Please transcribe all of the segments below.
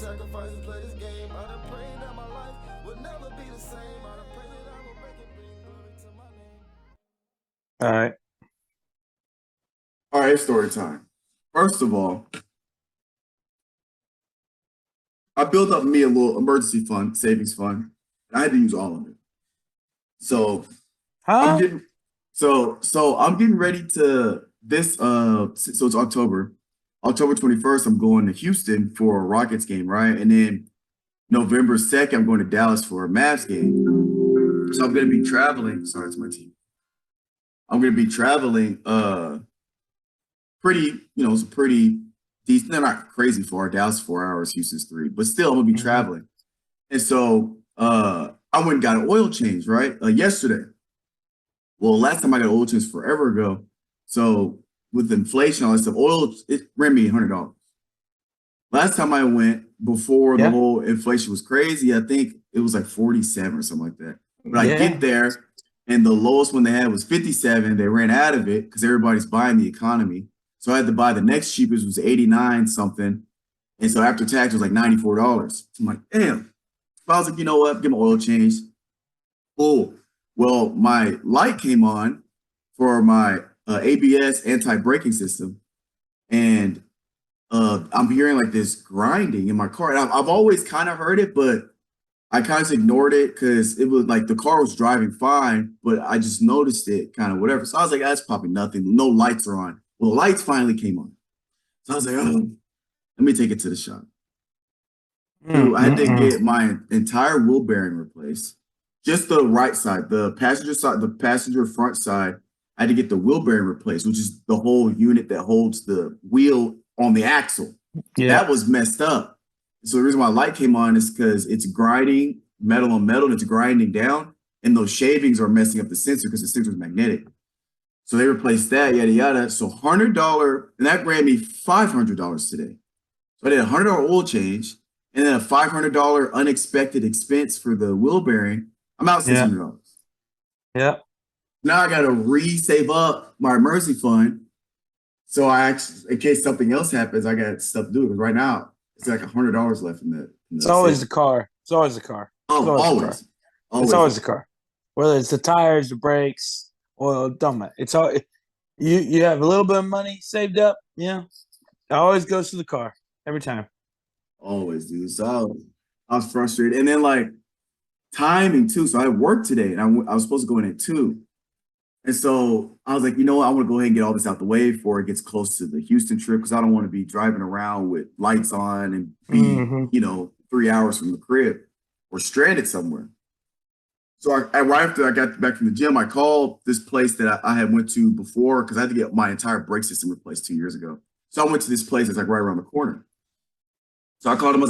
All right. All right, story time. First of all, I built up me a little emergency fund, savings fund, and I had to use all of it. So I'm Huh? getting I'm getting ready to this so it's October. October 21st, I'm going to Houston for a Rockets game, right? And then November 2nd, I'm going to Dallas for a Mavs game. So I'm gonna be traveling. Sorry, it's my team. I'm gonna be traveling pretty, it's a pretty decent. They're not crazy far. Dallas 4 hours, Houston's three, but still, I'm gonna be Mm-hmm. traveling. And so I went and got an oil change, right? Yesterday. Well, last time I got an oil change forever ago. So with inflation, all that stuff, oil it ran me $100. Last time I went before the Yeah. whole inflation was crazy, I think it was like 47 or something like that. But I Yeah. get there and the lowest one they had was 57. They ran out of it because everybody's buying the economy. So I had to buy the next cheapest was 89 something. And so after tax it was like $94. I'm like, damn. So I was like, you know what? Get my oil changed. Oh, well, my light came on for my ABS anti-braking system. And I'm hearing like this grinding in my car. And I've always kind of heard it, but I kind of ignored it because it was like the car was driving fine, but I just noticed it kind of whatever. So I was like, that's probably nothing. No lights are on. Well, the lights finally came on. So I was like, oh, let me take it to the shop. Dude, I had to Mm-mm-mm. get my entire wheel bearing replaced. Just the right side, the passenger front side. I had to get the wheel bearing replaced, which is the whole unit that holds the wheel on the axle. Yeah. That was messed up. So the reason why light came on is because it's grinding metal on metal and it's grinding down, and those shavings are messing up the sensor because the sensor is magnetic. So they replaced that, yada yada. So $100, and that ran me $500 today. So I did $100 oil change, and then a $500 unexpected expense for the wheel bearing. I'm out Yeah. $600. Yeah. Now I got to re-save up my emergency fund. So I actually, in case something else happens, I got stuff to do. Because right now, it's like $100 left in It's the always the savings. car. It's always the car. It's Oh, always the car. always, It's always. always the car. Whether it's the tires, the brakes, oil, don't matter. It's all you have a little bit of money saved up, yeah. It always goes to the car every time. Always, dude. So I was frustrated. And then like timing too. So I worked today and I was supposed to go in at 2. And so I was like, you know what? I want to go ahead and get all this out the way before it gets close to the Houston trip because I don't want to be driving around with lights on and be, Mm-hmm. 3 hours from the crib or stranded somewhere. So right after I got back from the gym, I called this place that I had went to before because I had to get my entire brake system replaced 2 years ago. So I went to this place that's like right around the corner. So I called him. I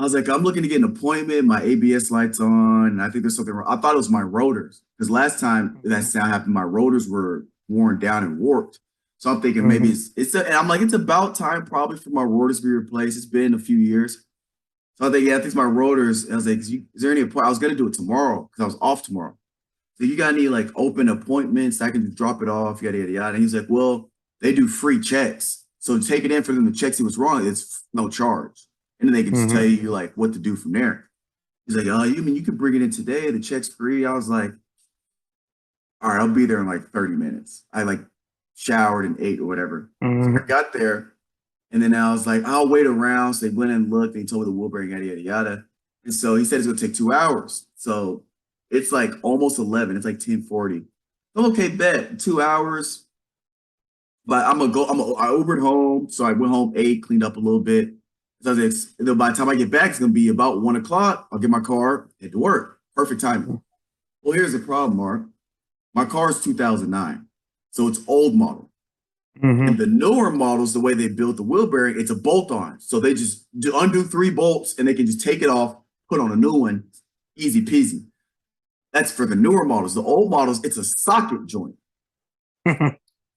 was like, I'm looking to get an appointment. My ABS lights on, and I think there's something wrong. I thought it was my rotors because last time that sound happened, my rotors were worn down and warped. So I'm thinking maybe Mm-hmm. and I'm like, it's about time probably for my rotors to be replaced. It's been a few years. So I think, yeah, I think it's my rotors. I was like, is there any appointment? I was gonna do it tomorrow because I was off tomorrow. So you got any like open appointments? I can just drop it off, yada yada yada. And he's like, well, they do free checks. So take it in for them to check see what's wrong. It's no charge. And then they can just tell Mm-hmm. you like what to do from there. He's like, oh, you mean you could bring it in today? The check's free. I was like, all right, I'll be there in like 30 minutes. I like showered and ate or whatever. So I Mm-hmm. got there and then I was like, I'll wait around. So they went and looked and he told me the Wilbury, yada, yada, yada. And so he said it's gonna take 2 hours. So it's like almost 11. It's like 10:40. Okay, bet 2 hours. But I'm gonna go. I Ubered home, so I went home, ate, cleaned up a little bit. So by the time I get back, it's gonna be about 1 o'clock. I'll get my car, head to work. Perfect timing. Well, here's the problem, Mark. My car is 2009, so it's old model. And Mm-hmm. the newer models, the way they built the wheel bearing, it's a bolt on. So they just undo 3 bolts and they can just take it off, put on a new one, easy peasy. That's for the newer models. The old models, it's a socket joint.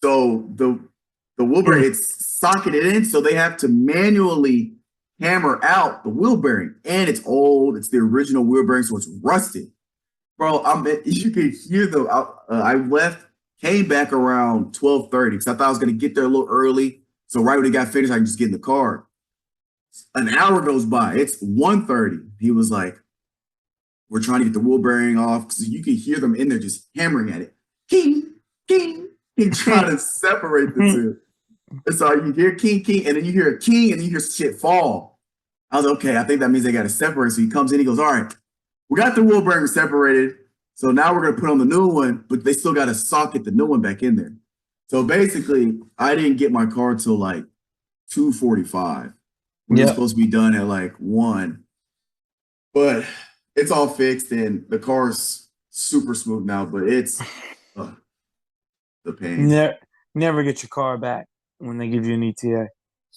So the wheel bearing, it's socketed in, so they have to manually hammer out the wheel bearing. And it's old. It's the original wheel bearing, so it's rusted. Bro, you can hear I left, came back around 12:30 because I thought I was gonna get there a little early. So right when it got finished, I can just get in the car. An hour goes by. It's 1:30. He was like, we're trying to get the wheel bearing off because you can hear them in there just hammering at it. King, king, and trying to separate the two. And so you hear king, king, and then you hear a king, and then you hear shit fall. I was like, okay, I think that means they got to separate. So he comes in, he goes, all right, we got the wheel bearing separated. So now we're going to put on the new one, but they still got to socket the new one back in there. So basically, I didn't get my car till like 2:45. We were supposed to be done at like 1. But it's all fixed and the car's super smooth now, but it's the pain. Never get your car back when they give you an ETA.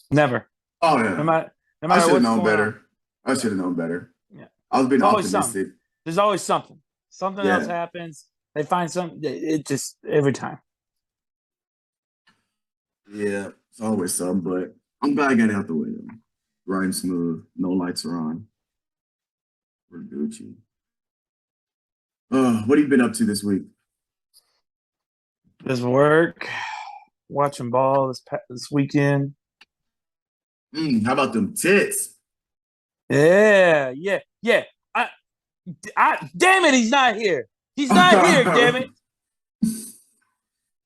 Never. Oh, yeah. No matter I should have what's known going better. on. I should have known better. Yeah. I was being optimistic. Something. There's always something. Something else happens. They find something. It just every time. Yeah, it's always something, but I'm glad I got it out the way though. Riding smooth, no lights are on. We're Gucci. What have you been up to this week? This work, watching ball this weekend. How about them tits? Yeah. Damn it, he's not here. He's not here, damn it.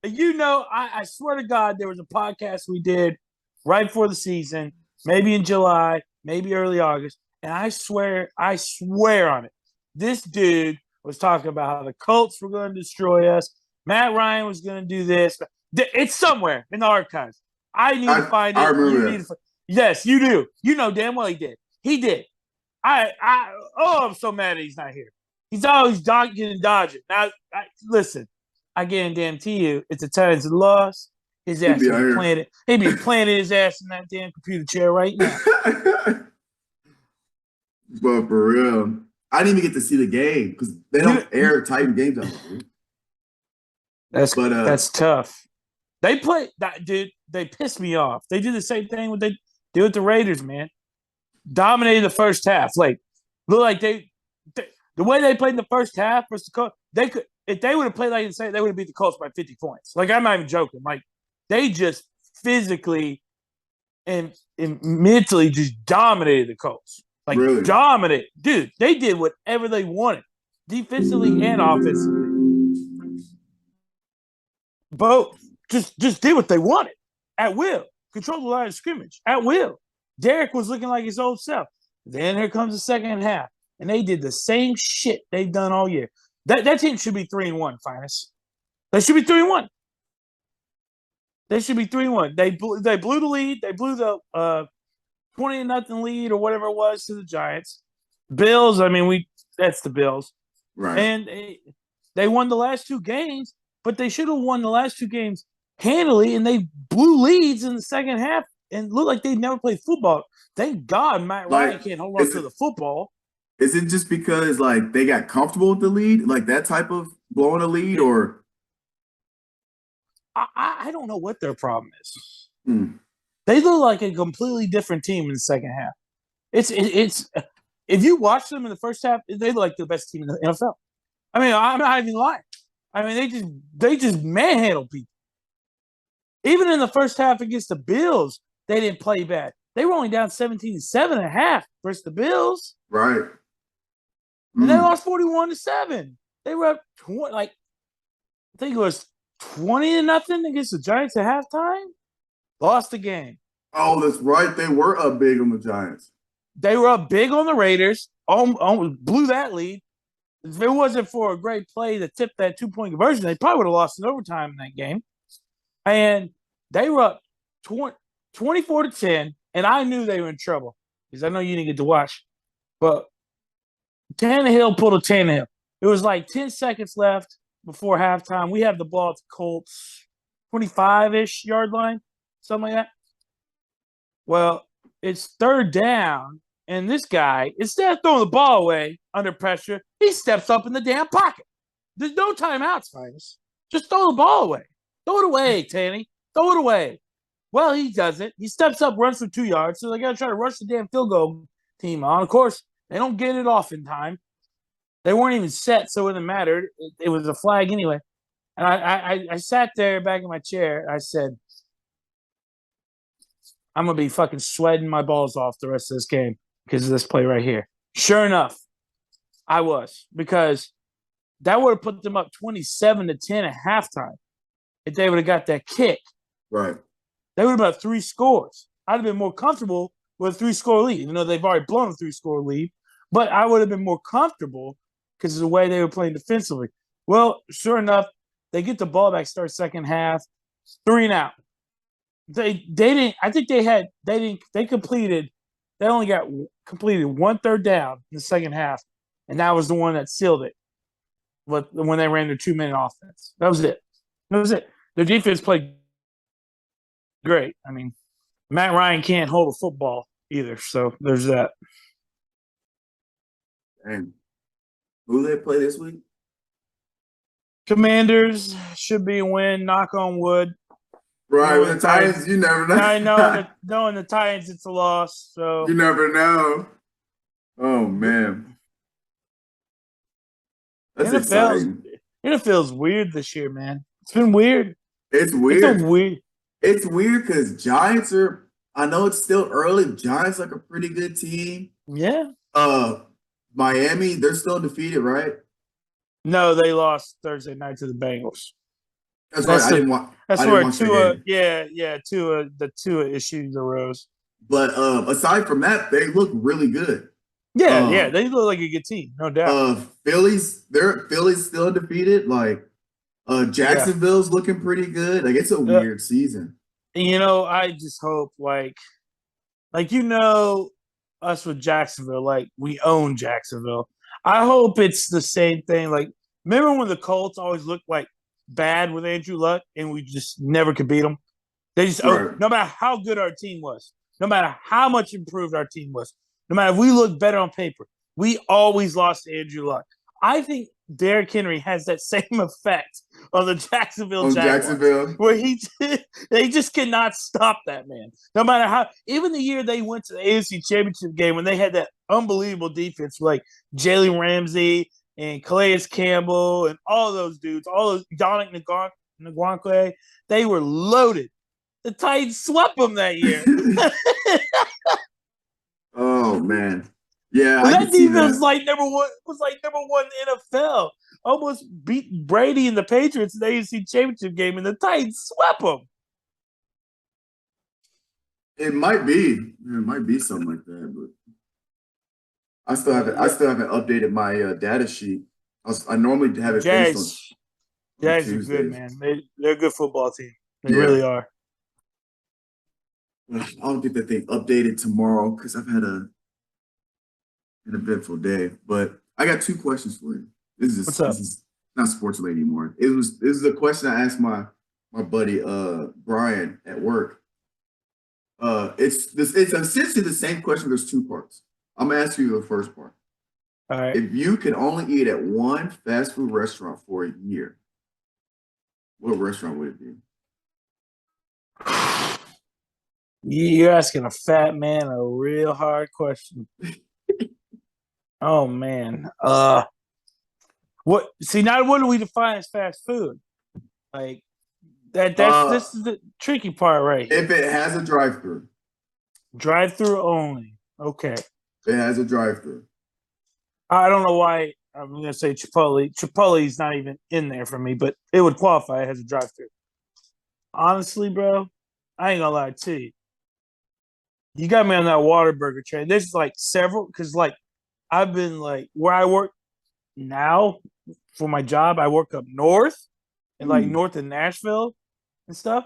You know, I swear to God, there was a podcast we did right before the season, maybe in July, maybe early August, and I swear on it, this dude was talking about how the Colts were going to destroy us. Matt Ryan was going to do this. It's somewhere in the archives. I need to find it. I remember that. Yes, you do. You know damn well he did. He did. I'm so mad that he's not here. He's always dodging and dodging. Now, listen, I guarantee you, it's a Titans loss. His ass would be planted. He'd be planting his ass in that damn computer chair right now. But for real, I didn't even get to see the game because they don't air Titan games out there. That's tough. They play that, dude. They pissed me off. They do the same thing what they do with the Raiders, man. Dominated the first half. Like, look like they the way they played in the first half versus the Colts, they could, if they would have played like insane, they would have beat the Colts by 50 points. Like, I'm not even joking. Like, they just physically and mentally just dominated the Colts. Like, really? Dominated. Dude, they did whatever they wanted, defensively and offensively. Both just did what they wanted at will. Control the line of scrimmage at will. Derek was looking like his old self. Then here comes the second half, and they did the same shit they've done all year. That team should be 3-1, Finis. They should be 3-1. They should be 3-1. They blew the lead. They blew the 20-0 lead or whatever it was to the Giants. Bills, I mean, that's the Bills. Right. And they won the last 2 games, but they should have won the last 2 games handily, and they blew leads in the second half and looked like they'd never played football. Thank God Matt Ryan can't hold on to the football. Is it just because, like, they got comfortable with the lead, like that type of blowing a lead, or? I don't know what their problem is. They look like a completely different team in the second half. It's if you watch them in the first half, they look like the best team in the NFL. I mean, I'm not even lying. I mean, they just manhandle people. Even in the first half against the Bills, they didn't play bad. They were only down 17-7.5 versus the Bills. Right. And they lost 41-7. They were up I think it was 20-0 against the Giants at halftime. Lost the game. Oh, that's right. They were up big on the Giants. They were up big on the Raiders. Almost blew that lead. If it wasn't for a great play that tipped that 2-point conversion, they probably would have lost in overtime in that game. And they were up 24-10, and I knew they were in trouble because I know you didn't get to watch. But Tannehill pulled a Tannehill. It was like 10 seconds left before halftime. We have the ball at the Colts 25-ish yard line, something like that. Well, it's third down, and this guy, instead of throwing the ball away under pressure, he steps up in the damn pocket. There's no timeouts, Finis. Just throw the ball away. Throw it away, Tanny. Throw it away. Well, he doesn't. He steps up, runs for 2 yards, so they got to try to rush the damn field goal team on. Of course, they don't get it off in time. They weren't even set, so it didn't matter. It was a flag anyway. And I sat there back in my chair. I said, I'm gonna be fucking sweating my balls off the rest of this game because of this play right here. Sure enough, I was because that would have put them up 27-10 at halftime if they would have got that kick. Right. They would have been up 3 scores. I'd have been more comfortable with a 3-score lead. You know, they've already blown a 3-score lead, but I would have been more comfortable because of the way they were playing defensively. Well, sure enough, they get the ball back, start second half, 3 and out. They didn't. I think they completed. They only got completed 1 third down in the second half, and that was the one that sealed it. But when they ran their 2-minute offense, that was it. That was it. Their defense played great. I mean, Matt Ryan can't hold a football either, so there's that. And who they play this week? Commanders should be a win. Knock on wood. Right, with the Titans, you never know. I know knowing the Titans, it's a loss. So you never know. Oh man, that's exciting. NFL's weird this year, man. It's been weird. It's weird. Weird. It's weird because Giants are. I know it's still early. Giants like a pretty good team. Yeah. Miami, they're still defeated, right? No, they lost Thursday night to the Bengals. That's right. I didn't want. That's where Tua. The Tua issues arose. But aside from that, they look really good. Yeah, they look like a good team, no doubt. Philly's still undefeated. Like, Jacksonville's looking pretty good. Like, it's a weird season. You know, I just hope like us with Jacksonville, like we own Jacksonville. I hope it's the same thing. Like, remember when the Colts always looked like bad with Andrew Luck and we just never could beat them? They just no matter how good our team was, no matter how much improved our team was, no matter if we looked better on paper, we always lost to Andrew Luck. I think Derrick Henry has that same effect on the Jacksonville Jaguars, where they just cannot stop that man. No matter how, even the year they went to the AFC Championship game when they had that unbelievable defense like Jalen Ramsey and Calais Campbell and all those dudes, all those Dominic Ngakoue, they were loaded. The Titans swept them that year. Oh man, yeah, that defense was like number one in the NFL. Almost beat Brady and the Patriots in the AFC Championship game, and the Titans swept them. It might be something like that, but I still haven't updated my data sheet. I normally have it based on. Jags are good, man. They're a good football team. They really are. I'll get that thing updated tomorrow because I've had an eventful day. But I got 2 questions for you. This is not sports related anymore. This is a question I asked my buddy Brian at work. It's essentially the same question. There's 2 parts. I'm gonna ask you the first part. All right. If you could only eat at one fast food restaurant for a year, what restaurant would it be? You're asking a fat man a real hard question. Oh man. What do we define as fast food? Like this is the tricky part right here. If it has a drive-through. Drive-through only. Okay. It has a drive-through. I don't know why I'm gonna say Chipotle. Chipotle's not even in there for me, but it would qualify. It has a drive-through. Honestly, bro, I ain't gonna lie to you. You got me on that Whataburger train. There's like several, because like I've been like where I work now for my job, I work up north and like north of Nashville and stuff.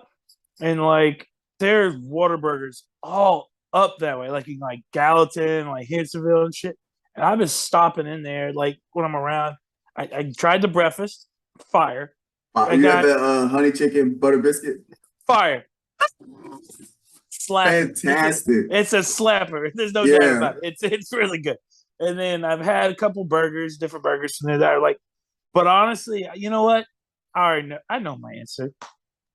And like there's Whataburgers all up that way, like in like Gallatin, like Hinsonville and shit. And I've been stopping in there like when I'm around. I tried the breakfast, fire. You got the honey chicken butter biscuit? Fire. Slap. Fantastic. It's a slapper. There's no doubt about it. It's really good. And then I've had a couple burgers, different burgers from there that are like, but honestly, you know what? I know my answer.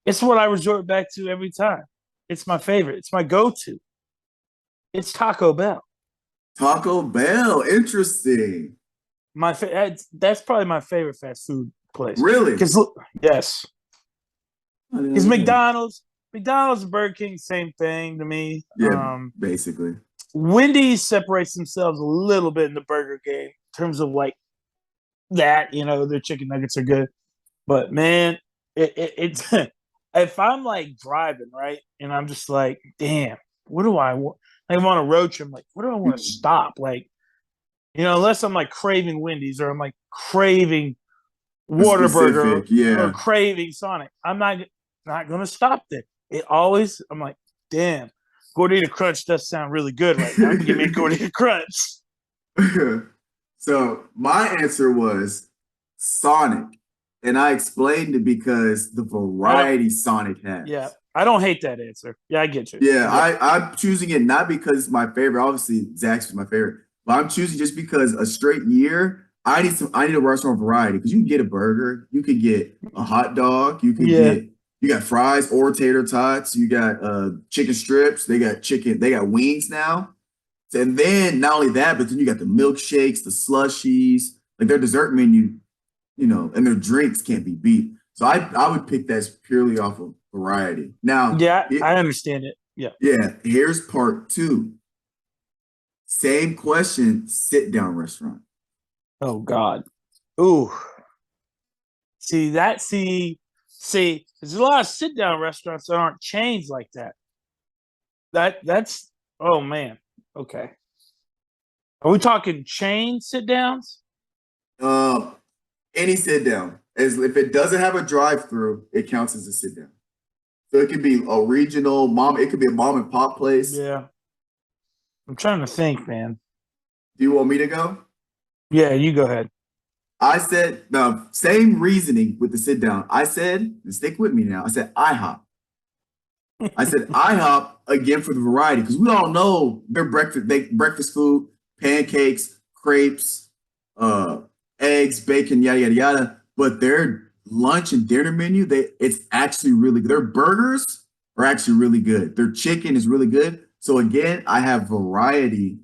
It's what I resort back to every time. It's my favorite. It's my go-to. It's Taco Bell. Taco Bell. Interesting. That's probably my favorite fast food place. Really? Yes. Because McDonald's, McDonald's and Burger King, same thing to me. Yeah, basically. Wendy's separates themselves a little bit in the burger game in terms of like that. Their chicken nuggets are good, but man, it's if I'm like driving right, and I'm just like, damn, what do I want? I want a road trip. I'm like, what do I want to stop? Like, unless I'm like craving Wendy's or I'm like craving Whataburger Specific, or yeah. craving Sonic, I'm not gonna stop there. I'm like, damn, Gordita Crunch does sound really good right now. I'm gonna give me a Gordita Crunch. So my answer was Sonic, and I explained it because the variety Sonic has. Yeah, I don't hate that answer. Yeah, I get you. Yeah, I'm choosing it not because it's my favorite. Obviously, Zaxby's is my favorite, but I'm choosing just because a straight year. I need a restaurant variety because you can get a burger, you can get a hot dog, you got fries or tater tots, you got chicken strips, they got wings now. And then not only that, but then you got the milkshakes, the slushies, like their dessert menu, and their drinks can't be beat. So I would pick that purely off of variety. Now, yeah, I understand it. Yeah, here's part two. Same question, sit down restaurant. Oh God. Ooh. There's a lot of sit down restaurants that aren't chains like that. That's oh man. Okay. Are we talking chain sit downs? Um, any sit down. As if it doesn't have a drive through, it counts as a sit down. So it could be a regional mom, it could be a mom and pop place. Yeah. I'm trying to think, man. Do you want me to go? Yeah, you go ahead. I said the same reasoning with the sit down. I said, and stick with me now. I said IHOP. I said IHOP again for the variety because we all know their breakfast food, pancakes, crepes, eggs, bacon, yada yada yada. But their lunch and dinner menu, it's actually really good. Their burgers are actually really good. Their chicken is really good. So again, I have variety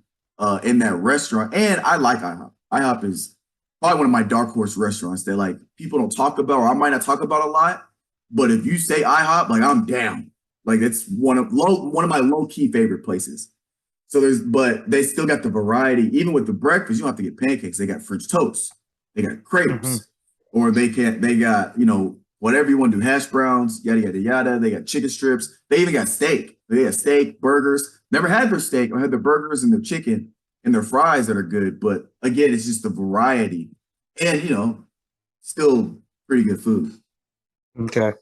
in that restaurant, and I like IHOP. IHOP is probably one of my dark horse restaurants that like people don't talk about, or I might not talk about a lot. But if you say IHOP, like I'm down. Like it's one of my low key favorite places. But they still got the variety. Even with the breakfast, you don't have to get pancakes. They got French toast, they got crepes, or they got whatever you want to do, hash browns, yada yada yada. They got chicken strips. They even got steak. They got steak, burgers. Never had their steak. I had their burgers and their chicken and their fries that are good. But again, it's just the variety, and still pretty good food. Okay,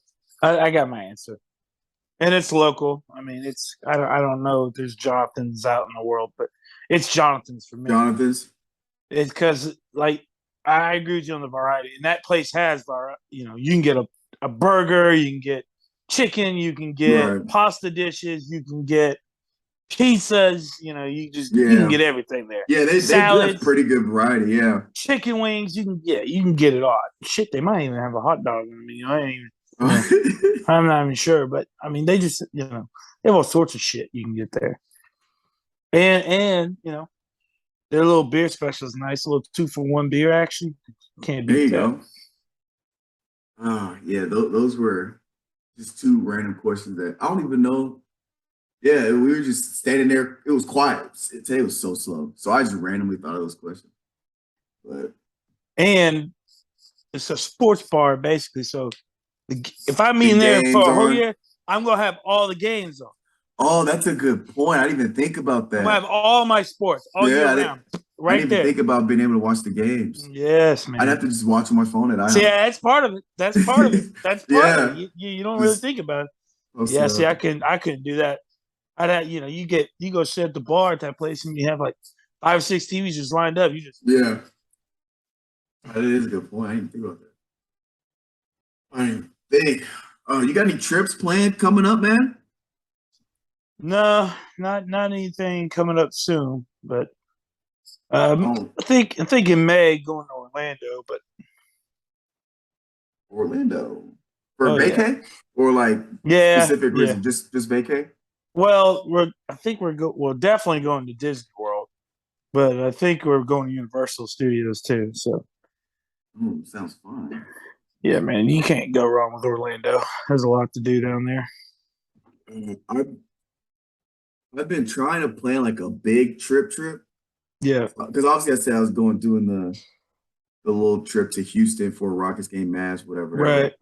I got my answer. And it's local. I mean, I don't know if there's Jonathan's out in the world, but it's Jonathan's for me. Jonathan's. It's because like I agree with you on the variety, and that place has variety. You can get a burger, you can get chicken, you can get pasta dishes, you can get pizzas. You can get everything there. Yeah, they do have pretty good variety. Yeah, chicken wings, you can get it all. Shit, they might even have a hot dog. I mean, I ain't even. I'm not even sure, but I mean, they just they have all sorts of shit you can get there, and their little beer special is nice, a little 2-for-1 beer action. Can't beat that. There you go. Oh yeah, those were just two random questions that I don't even know. Yeah, we were just standing there. It was quiet. Today was so slow, so I just randomly thought of those questions. And it's a sports bar basically, so. If I'm in there for a whole year, I'm gonna have all the games on. Oh, that's a good point. I didn't even think about that. I'm gonna have all my sports all year round. Right I didn't even think about being able to watch the games. Yes, man. I'd have to just watch on my phone at IHOP. See, that's part of it. That's part of it. That's part of it. You don't really think about it. Yeah, see, I couldn't do that. I'd have, you go sit at the bar at that place and you have like 5 or 6 TVs just lined up. Yeah. That is a good point. I didn't think about that. I didn't think. You got any trips planned coming up, man? No, not anything coming up soon, but I think in May going to Orlando, but Orlando for vacay or like specific reason, just vacay. Well, we're definitely going to Disney World, but I think we're going to Universal Studios too. So, sounds fun. Yeah, man, you can't go wrong with Orlando. There's a lot to do down there. I've been trying to plan like a big trip Yeah. because obviously I said I was doing the little trip to Houston for a Rockets game, Mavs, whatever. Right.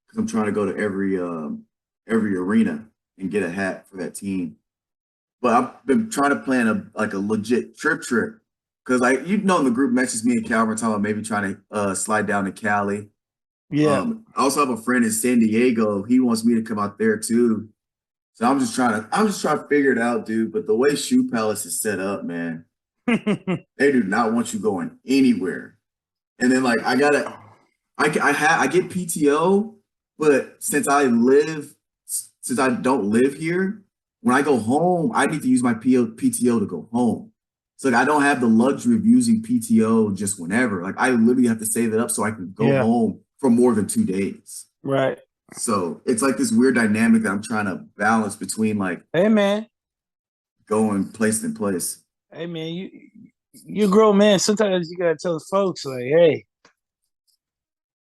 Because I'm trying to go to every arena and get a hat for that team. But I've been trying to plan a legit trip. Because in the group messaged me and Calvin talking about maybe trying to slide down to Cali. Yeah. I also have a friend in San Diego. He wants me to come out there too. So I'm just trying to figure it out, dude. But the way Shoe Palace is set up, man, they do not want you going anywhere. And then like I get PTO, but since I don't live here, when I go home, I need to use my PTO to go home. So like I don't have the luxury of using PTO just whenever. Like I literally have to save it up so I can go Yeah. home for more than 2 days. Right. So it's like this weird dynamic that I'm trying to balance between like Hey man. going place to place. Hey man, you grown man. Sometimes you gotta tell the folks like, hey,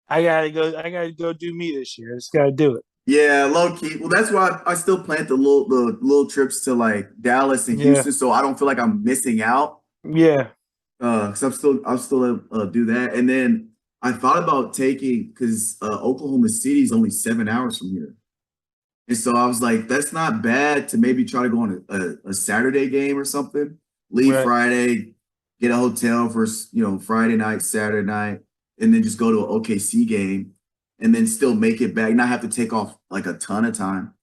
I gotta go do me this year. I just gotta do it. Yeah, low key. Well, that's why I still plan the little trips to like Dallas and Yeah. Houston, so I don't feel like I'm missing out. Yeah. Because I'm still do that, and then I thought about taking because Oklahoma City is only 7 hours from here, and so I was like, that's not bad to maybe try to go on a Saturday game or something. Leave Right. Friday, get a hotel for Friday night, Saturday night, and then just go to an OKC game, and then still make it back, not have to take off like a ton of time.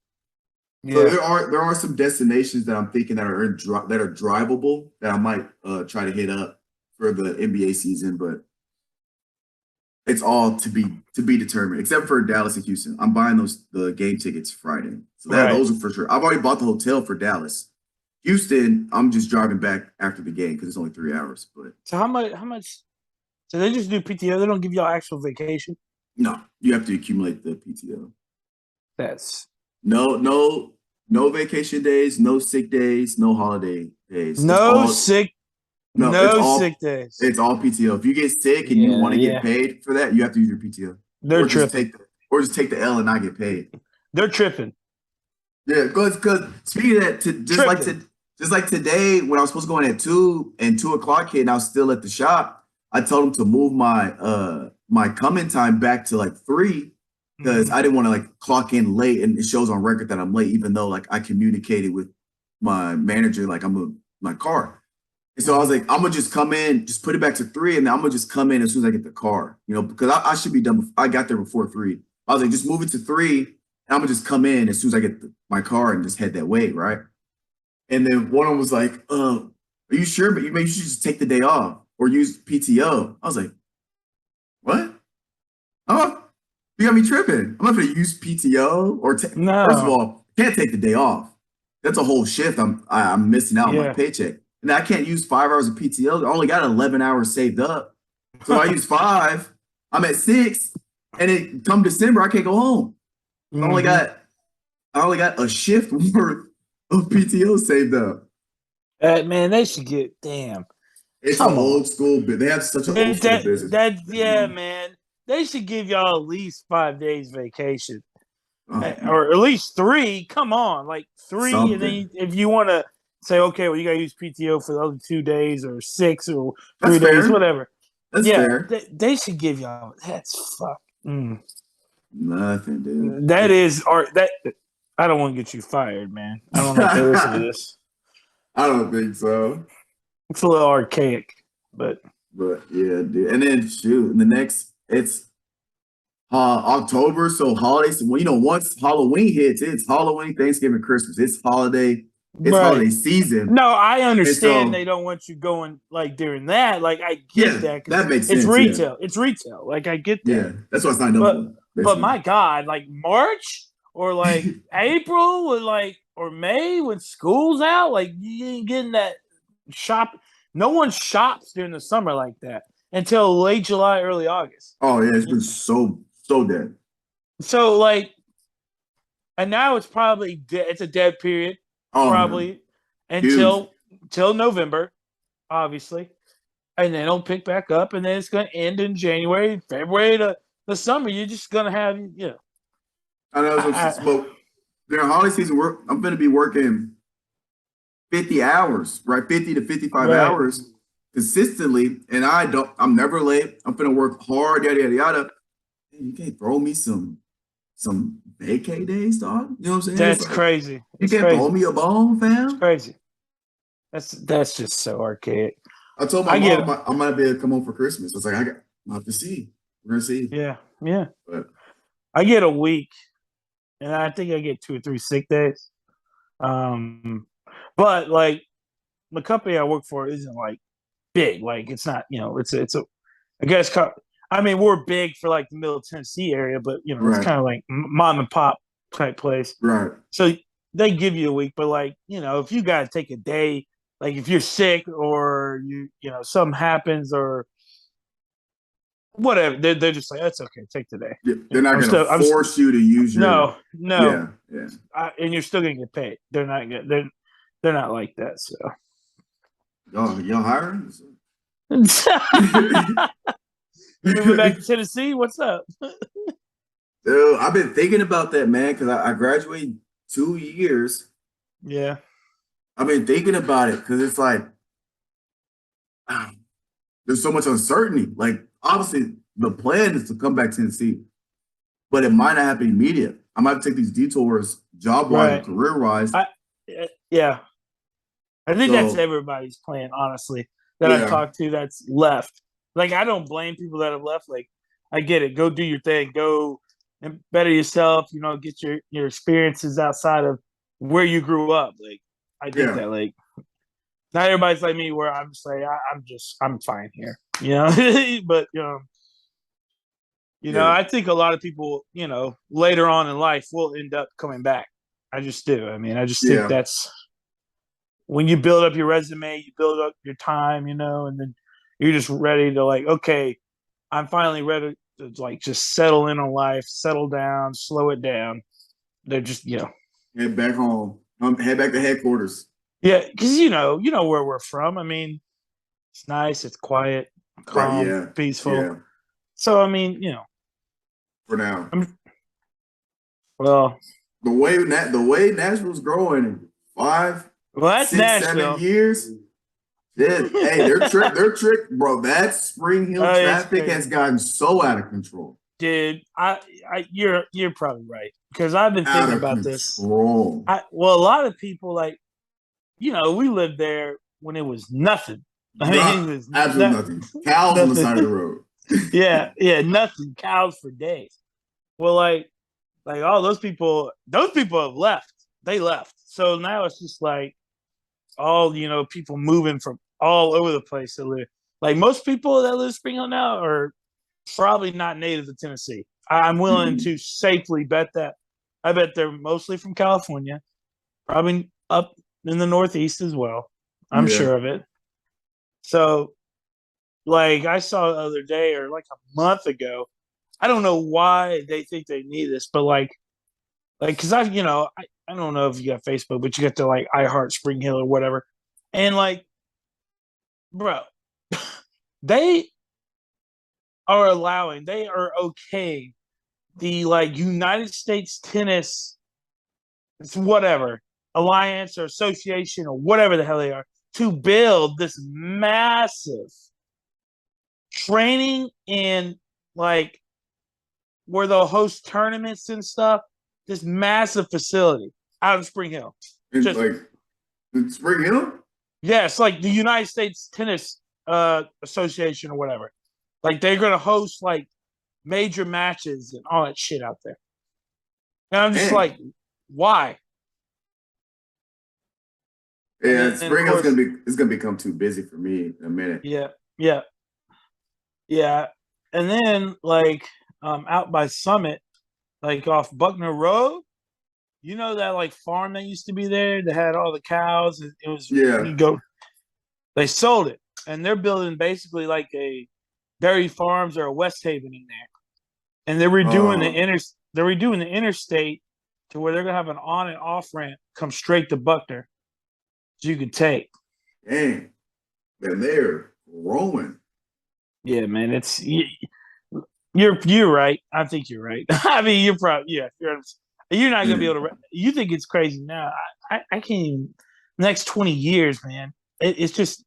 So Yeah. there are some destinations that I'm thinking that are drivable that I might try to hit up for the NBA season, but it's all to be determined. Except for Dallas and Houston, I'm buying the game tickets Friday, so Right. those are for sure. I've already bought the hotel for Dallas. Houston, I'm just driving back after the game because it's only 3 hours. But So how much so they just do PTO, they don't give y'all actual vacation? no, you have to accumulate the PTO. That's No vacation days, no sick days, no holiday days. It's no all sick no, it's no sick all days. it's all PTO. If you get sick and you Yeah, want to get yeah. paid for that, you have to use your PTO, They're or just tripping. take the L and not get paid. They're tripping. Yeah, because speaking of that, Tripping. just like today when I was supposed to go in at 2 o'clock hit and I was still at the shop, I told him to move my coming time back to like 3 because Mhm. I didn't want to like clock in late and it shows on record that I'm late, even though like I communicated with my manager like my car. And so I was Mhm. like, I'm gonna just come in, just put it back to 3, and then I'm gonna just come in as soon as I get the car, because I should be done. I got there before 3. I was like, just move it to 3, and I'm gonna just come in as soon as I get my car and just head that way, right? And then one of them was like, "Are you sure? But you should just take the day off or use PTO." I was like, "What? Oh, you got me tripping. I'm not gonna use PTO or first of No. all, can't take the day off. That's a whole shift. I'm missing out on my Yeah. paycheck, and I can't use 5 hours of PTO. I only got 11 hours saved up, so if I use 5, I'm at 6, and it come December I can't go home. I only hmm got I only got a shift worth of PTO saved up. Man, they should get damn. It's an Come on. old school, but they have such an old school business. Yeah, man. They should give y'all at least 5 days vacation. Oh, Or at least three. Come on, like three, and then something. if you want to say, okay, well, you got to use PTO for the other 2 days, or 6, or That's 3 days, fair. whatever. That's Yeah, fair. they should give y'all. That's fuck. Nothing, dude. That is art. That I don't want to get you fired, man. I don't know if they listen to I this. don't think so. It's a little archaic, but But yeah, dude. And then shoot, the next it's October, so holidays. Well, once Halloween hits, it's Halloween, Thanksgiving, Christmas. It's right. holiday season. No, I And understand they so don't want you going like during that. Like I get yeah, that because that makes it's sense. Yeah. retail. It's retail. Like I get that. Yeah. That's what I signed up But for, but basically. my God, like March or like April or May when school's out, like you ain't getting that shop. No one shops during the summer like that until late July, early August. Oh yeah, it's been so dead. So like, and now it's probably it's a dead period, Oh yeah. probably Huge. until November, obviously, and then it'll pick back up, and then it's going to end in January, February to the summer. You're just going to have I know, I, but during holiday season, I'm going to be working 50 hours, right? 50 to 55 Right. hours consistently. And I'm never late. I'm going to work hard, yada, yada, yada. You can't throw me some vacay days, dog. You know what I'm saying? It's That's like, crazy. you It's can't throw crazy. me a bone, It's fam. crazy. That's just so archaic. I told my I get mom it. I might be able to come home for Christmas. I was like, I'll have to see. We're gonna see. Yeah, yeah. But I get a week, and I think I get 2 or 3 sick days. Um, but like the company I work for isn't like big. Like it's not, it's a. I guess I mean we're big for like the Middle Tennessee area, but it's right, kind of like mom and pop type place. right. So they give you a week, but like if you got to take a day, like if you're sick or something happens or whatever, they're just like that's okay, take the day. Yeah, they're not I'm gonna still I'm st- force you to use your. no, Yeah, yeah. and you're still gonna get paid. They're not good. They're not like that. So Y'all hiring? you moving back to Tennessee? What's up? Dude, I've been thinking about that, man, because I graduated 2 years. Yeah, I've been thinking about it because it's like there's so much uncertainty. Like, obviously, the plan is to come back to Tennessee, but it might not happen immediate. I might take these detours, job wise or right. career wise. Yeah, I think that's So, everybody's plan, honestly, that I've yeah, talked to that's left. Like, I don't blame people that have left. Like, I get it. Go do your thing. Go and better yourself. Get your experiences outside of where you grew up. Like, I get yeah, that. Like, not everybody's like me, where I'm just like, I'm fine here. But yeah, I think a lot of people, later on in life will end up coming back. I just do. I mean, I just think yeah. that's when you build up your resume, you build up your time, and then you're just ready to like, okay, I'm finally ready to like just settle in on life, settle down, slow it down. They're just, Head back home. Head back to headquarters. yeah, because where we're from. I mean, it's nice, it's quiet, Right, calm, yeah, peaceful. yeah. So I mean, For now. I'm well, The way Nashville's growing in five, that's 6, 7 Nashville. years. Hey, their trick, bro. That Spring Hill It's traffic has crazy, gotten so out of control. dude. You're probably right because I've been Out thinking of about this. control. A lot of people like we lived there when it was nothing. I mean, it was Absolutely nothing. Cows on the side of the nothing. road. Yeah, nothing. Cows for days. Well, like all those people have left. They left. So now it's just like all people moving from all over the place to live. Like most people that live in Spring Hill now are probably not native to Tennessee. I'm willing Mhm. to safely bet that. I bet they're mostly from California, probably up in the Northeast as well. I'm Yeah. sure of it. So, like I saw the other day or like a month ago, I don't know why they think they need this, but because I don't know if you got Facebook, but you got the like I Heart Spring Hill or whatever, and like, bro, they they are okay the like United States Tennis, whatever alliance or association or whatever the hell they are, to build this massive training and like where they'll host tournaments and stuff. This massive facility out of Spring Hill. And Just like in Spring Hill? yes, like the United States Tennis Association or whatever. Like they're gonna host like major matches and all that shit out there. And I'm just Dang. like, why? And Yeah, then of Spring Hill's course, gonna become too busy for me in a minute. yeah, yeah, yeah. And then like out by Summit, like off Buckner Road, that like farm that used to be there that had all the cows and it was Yeah. you go they sold it and they're building basically like a dairy farms or a West Haven in there. And they're redoing the interstate to where they're gonna have an on and off ramp come straight to Buckner so you can take. Dang. And they're growing. Yeah, man, you're right. I think you're right. I mean, you're probably yeah. You're not gonna be Yeah. able to. You think it's crazy now? I can't even. Next 20 years, man. It's just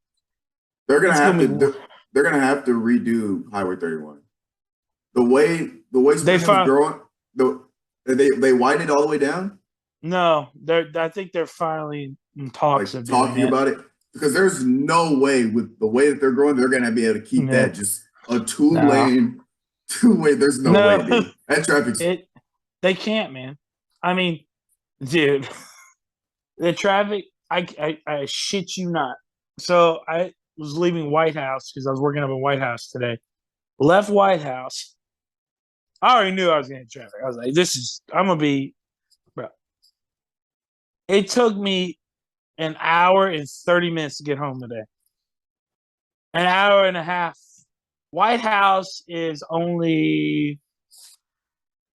They're gonna it's have gonna to be. they're gonna have to redo Highway 31. The way They Spring Hill's find growing, they widened it all the way down, no. They're. I think they're finally in talks like of doing talking it. about it. Because there's no way with the way that they're growing, they're gonna be able to keep Yeah. that just a two No. lane, two way. There's no way, No. dude. That traffic's It. They can't, man. I mean, dude, the traffic. I shit you not. So I was leaving White House because I was working up in White House today. Left White House. I already knew I was getting traffic. I was like, this is. I'm gonna be, bro. It took me an hour and 30 minutes to get home today. An hour and a half. White House is only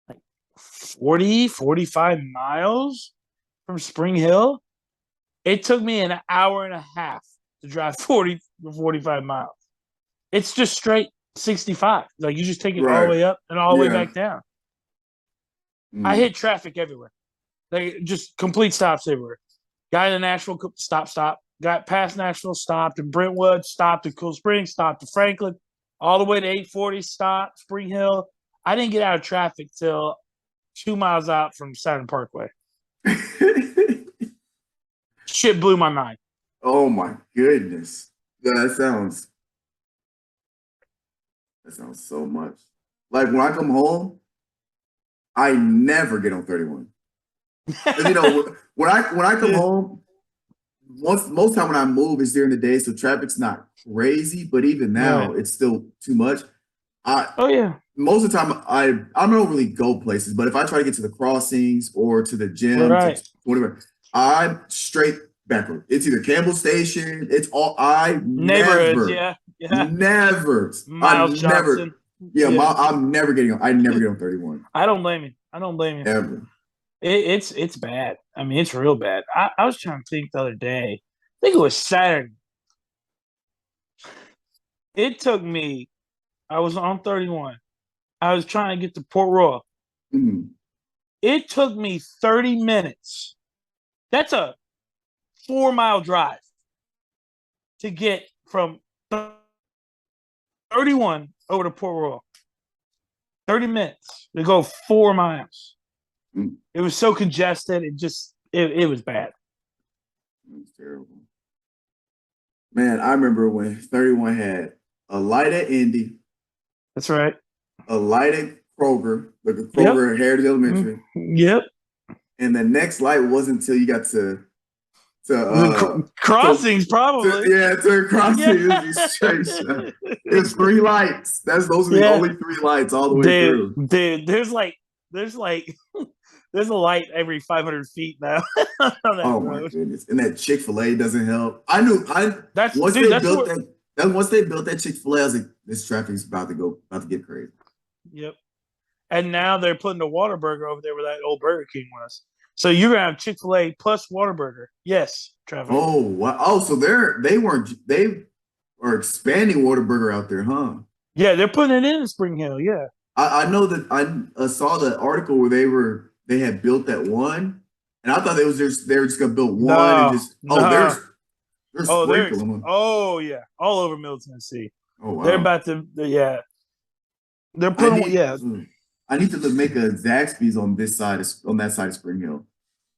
like 40, 45 miles from Spring Hill. It took me an hour and a half to drive 40 to 45 miles. It's just straight 65. Like you just take it all the right. way up and all the way Yeah. back down. I Mm. hit traffic everywhere. Like just complete stops everywhere. Got in Nashville, stop. Got past Nashville, stopped in Brentwood, stopped in Cool Springs, stopped in Franklin, all the way to 840, stop, Spring Hill. I didn't get out of traffic till 2 miles out from Saturn Parkway. Shit blew my mind. Oh my goodness. That sounds so much. Like when I come home, I never get on 31. You know, when I come home, most time when I move is during the day, so traffic's not crazy, but even now Right. it's still too much. I Oh yeah. Most of the time I don't really go places, but if I try to get to the crossings or to the gym to Right. whatever, I'm straight backward. It's either Campbell Station, it's all I Neighborhoods, never, yeah. Yeah. never, I Miles Johnson. never, yeah, Yeah. I'm never getting on. I never get on 31 I don't blame you. I don't blame you. ever. It's bad. I mean, it's real bad. I was trying to think the other day. I think it was Saturday. It took me. I was on 31. I was trying to get to Port Royal. Mhm. It took me 30 minutes. That's a 4 mile drive to get from 31 over to Port Royal. 30 minutes to go 4 miles. Mm. It was so congested. It was bad. It's terrible. Man, I remember when 31 had a light at Indy, That's right. a light at Kroger, like a Yep. Kroger at Heritage Elementary, Yep. and the next light wasn't until you got to Crossings, probably. to crossing. Yeah. It was just straight shot. It was three lights. Those are the Yeah. only three lights all the way Dude, through. there's like there's a light every 500 feet now on that Oh my road. goodness! And that Chick-fil-A doesn't help. I knew That's once dude. they That's built what. once they built that Chick-fil-A, I was like, this traffic's about to get crazy. Yep. And now they're putting the Whataburger over there where that old Burger King was. So you're gonna have Chick-fil-A plus Whataburger. Yes, Trevor. Oh wow! Oh, so they are expanding Whataburger out there, huh? Yeah, they're putting it in Spring Hill. Yeah. I know that I saw the article where they had built that one, and I thought they were just gonna build one and No, just no. they're Oh, there's. sprinkling them. Oh yeah, all over Middle Tennessee. Oh They're wow! about to. Yeah, they're I putting. need Yeah, I need to make a Zaxby's on that side of Spring Hill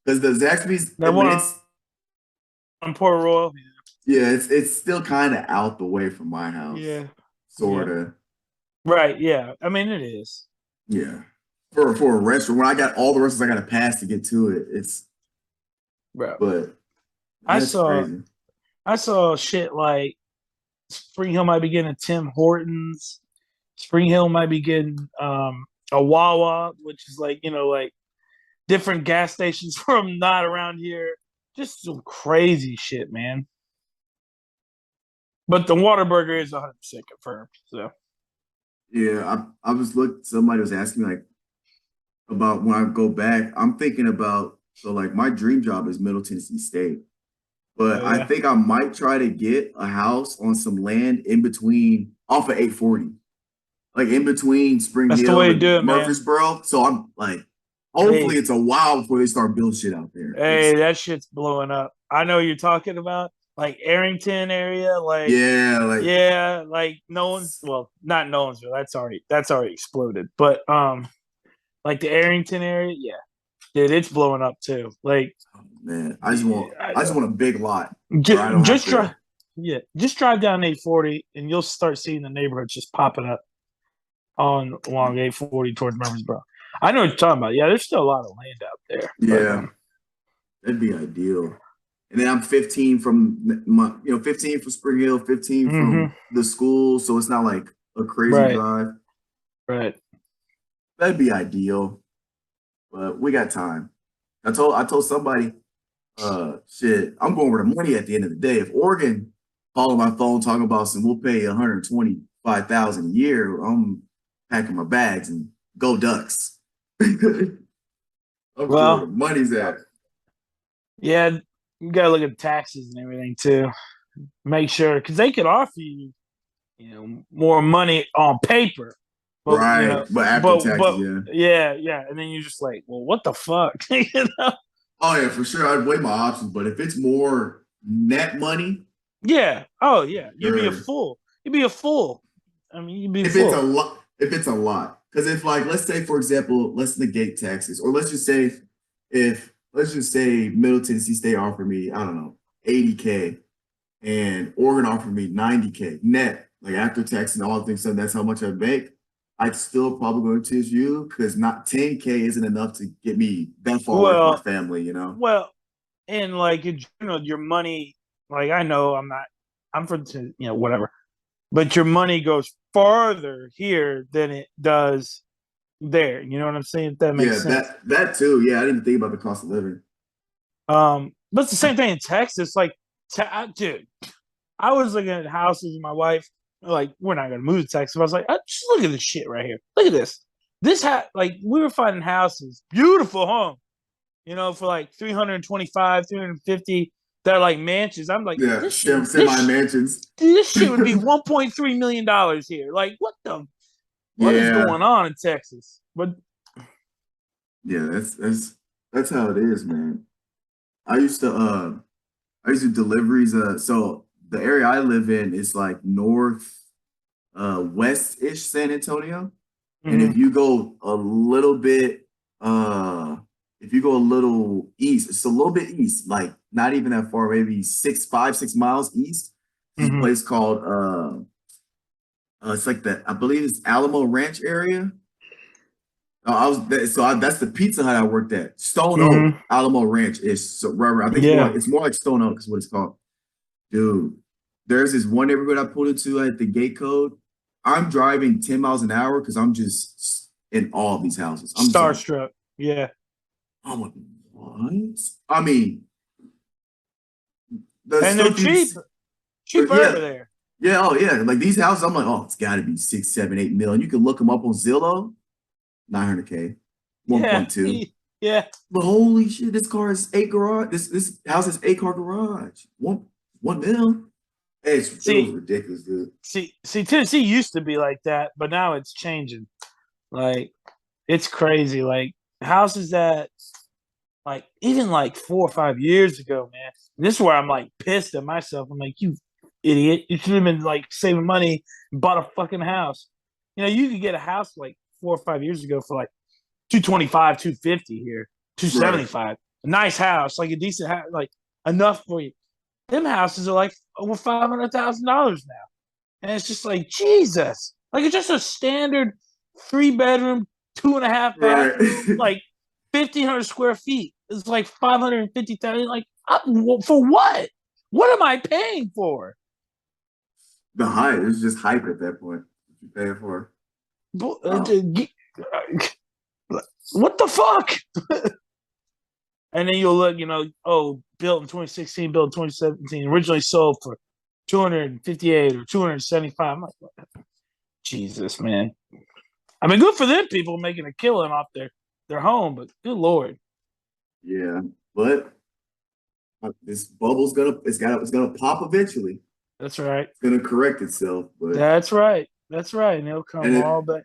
because the Zaxby's I that mean one it's on Port Royal. yeah it's still kind of out the way from my house, Yeah. sort Yeah. of. Right. Yeah. I mean, it is. Yeah. For a restaurant, when I got all the restaurants I got to pass to get to it, Bro. but I that's saw. crazy. I saw shit like Spring Hill might be getting a Tim Hortons. Spring Hill might be getting a Wawa, which is like like different gas stations from not around here. Just some crazy shit, man. But the Whataburger is 100% confirmed. So Yeah, I was somebody was asking me like about when I go back. I'm thinking about so like my dream job is Middle Tennessee State, but oh I yeah, think I might try to get a house on some land in between off of 840, like in between Spring that's the Hill way to and do it, man. Murfreesboro. So I'm like, I hopefully it's a while before they start building shit out there. Hey, that shit's blowing up. I know what you're talking about, like Arrington area, like Yeah, like yeah, like no one's well, not Nolensville. That's already exploded. But like the Arrington area, yeah, dude, it's blowing up too. Like, man, I just want a big lot where I just, don't have just to. drive, yeah, just drive down 840, and you'll start seeing the neighborhoods just popping up on along 840 towards Murfreesboro. I know what you're talking about. Yeah, there's still a lot of land out there, but Yeah, that'd be ideal. And then I'm 15 from 15 from Spring Hill, 15 from the school, so it's not like a crazy right, drive. right. That'd be ideal, but we got time. I told somebody, shit, I'm going where the money at the end of the day. If Oregon called my phone talking about some, we'll pay 125,000 a year. I'm packing my bags and go Ducks. I'm sure where the Well, money's at. yeah, you gotta look at taxes and everything too. Make sure because they could offer you, more money on paper, but Right. But after taxes, but yeah. yeah, yeah, and then you're just like, well, what the fuck, know? Oh yeah, for sure. I'd weigh my options, but if it's more net money, Yeah. Oh yeah, you'd be a sure. fool. You'd be a fool. I mean, you'd be a If it's a fool. lot, if it's a lot. Because if like let's say, for example, let's negate taxes, or let's just say Middle Tennessee State offered me, I don't know, 80K and Oregon offered me 90K net, like after tax and all the things, so that's how much I make. I'd still probably go to TSU because not 10K isn't enough to get me that far away from my Well, family. well, and like in general, your money. Like I know I'm not. I'm from whatever, but your money goes farther here than it does there. You know what I'm saying? If that Yeah, makes sense. that too. Yeah, I didn't even think about the cost of living. But it's the same thing in Texas. Like, dude, I was looking at houses with my wife. Like, we're not gonna move to Texas. I was like, just look at this shit right here. Look at this. Like we were finding houses, beautiful home, for like 325, 350. That are like mansions. I'm like, Yeah, this shit, semi mansions. this shit would be $1.3 million here. Like, what is Yeah, going on in Texas? But yeah, that's how it is, man. I used to do deliveries. So the area I live in is like north west-ish San Antonio. And mhm, if you go a little east, it's a little bit east, like not even that far, maybe 6 miles east. There's a mhm, place called it's like I believe it's Alamo Ranch area. That's the Pizza Hut I worked at. Stone Oak, mhm. Alamo Ranch is so right. I think Yeah, it's more like Stone Oak is what it's called. Dude, there's this one neighborhood I pulled into at the gate code. I'm driving 10 miles an hour because I'm just in all of these houses. I'm just like, starstruck. Yeah, I'm like, what? I mean, the and they're stuff you cheap, see, cheaper over yeah, there. yeah, oh yeah. Like these houses, I'm like, oh, it's gotta be 6, 7, 8 million. You can look them up on Zillow, 900K, Yeah, 1.2. yeah. But holy shit, this car is eight garage. This house is 8 car garage. One mil. It was See, ridiculous, dude. see, Tennessee used to be like that, but now it's changing. Like, it's crazy. Like houses that, like, even like 4 or 5 years ago, man. And this is where I'm like pissed at myself. I'm like, you idiot! You should have been like saving money and bought a fucking house. You could get a house like 4 or 5 years ago for like 225, 250 here, Right. 275. A nice house, like a decent house, like enough for you. Them houses are like over $500,000 now, and it's just like Jesus. Like it's just a standard 3 bedroom, 2.5 Right. bathroom, like 1,500 square feet. It's like 550,000. Like for what? What am I paying for? The hype. It's just hype at that point. What you paying for? Oh, What the fuck? And then you'll look, built in 2016, built in 2017, originally sold for 258 or 275. I'm like, Jesus, man. I mean, good for them people making a killing off their home, but good lord. yeah. But this bubble's gonna pop eventually. That's right. It's gonna correct itself. But That's right. That's right. And it'll and come it all back.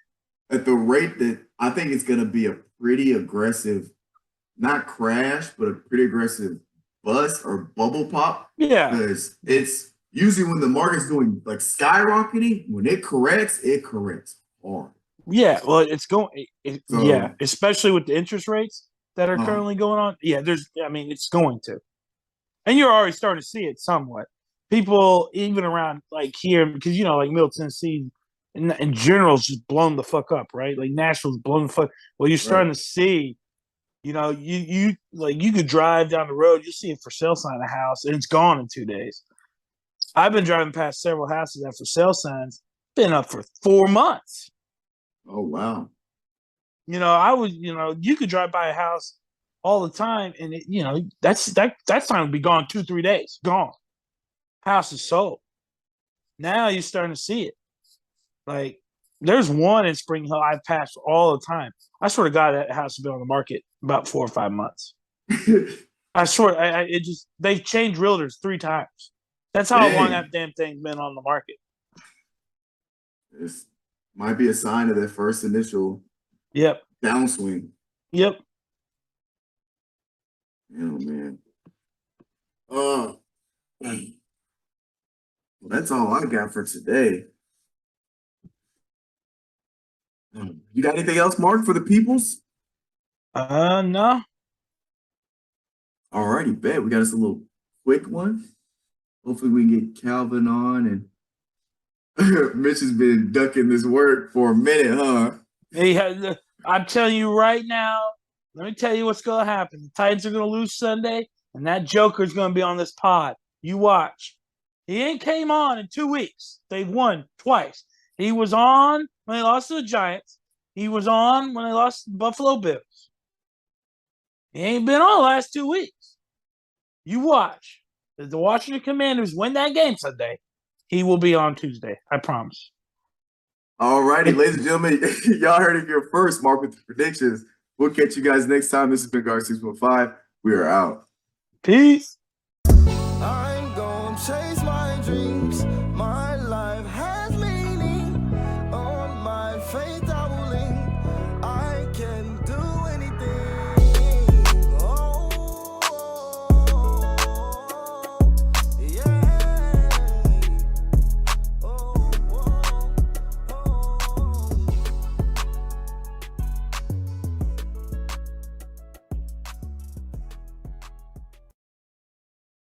at the rate that I think it's going to be a pretty aggressive, not crash, but a pretty aggressive bust or bubble pop. Yeah. Because it's usually when the market's going like skyrocketing, when it corrects hard. Yeah. Well, it's going. Yeah, So, especially with the interest rates that are uh, currently going on. Yeah, there's. I mean, it's going to, and you're already starting to see it somewhat. People even around like here, because like Middle Tennessee, in general, is just blown the fuck up, right? Like Nashville's blown the fuck. Well, you're right. starting to see. You like you could drive down the road, you see a for sale sign a house, and it's gone in 2 days. I've been driving past several houses that for sale signs been up for 4 months. Oh, wow. I was, you could drive by a house all the time, and that time would be gone 2 3 days, gone. House is sold. Now you're starting to see it. Like there's one in Spring Hill I pass all the time. I swear to God, that house has been on the market about 4 or 5 months. I swear, it just they've changed realtors 3 times. That's how long Dang. that damn thing's been on the market. This might be a sign of their first initial Yep. downswing. Yep. Oh, man. Uh, well, that's all I got for today. You got anything else, Mark, for the peoples? No. All righty, bet. We got us a little quick one. Hopefully, we can get Calvin on. And Mitch has been ducking this work for a minute, huh? I'm telling you right now. Let me tell you what's going to happen. The Titans are going to lose Sunday, and that Joker's going to be on this pod. You watch. He ain't came on in 2 weeks. They've won twice. He was on when they lost to the Giants. He was on when they lost to the Buffalo Bills. He ain't been on the last 2 weeks. You watch. If the Washington Commanders win that game Sunday, he will be on Tuesday. I promise. All righty, ladies and gentlemen, y'all heard it here first. Mark with the predictions. We'll catch you guys next time. This has been Guard 615. We are out. Peace.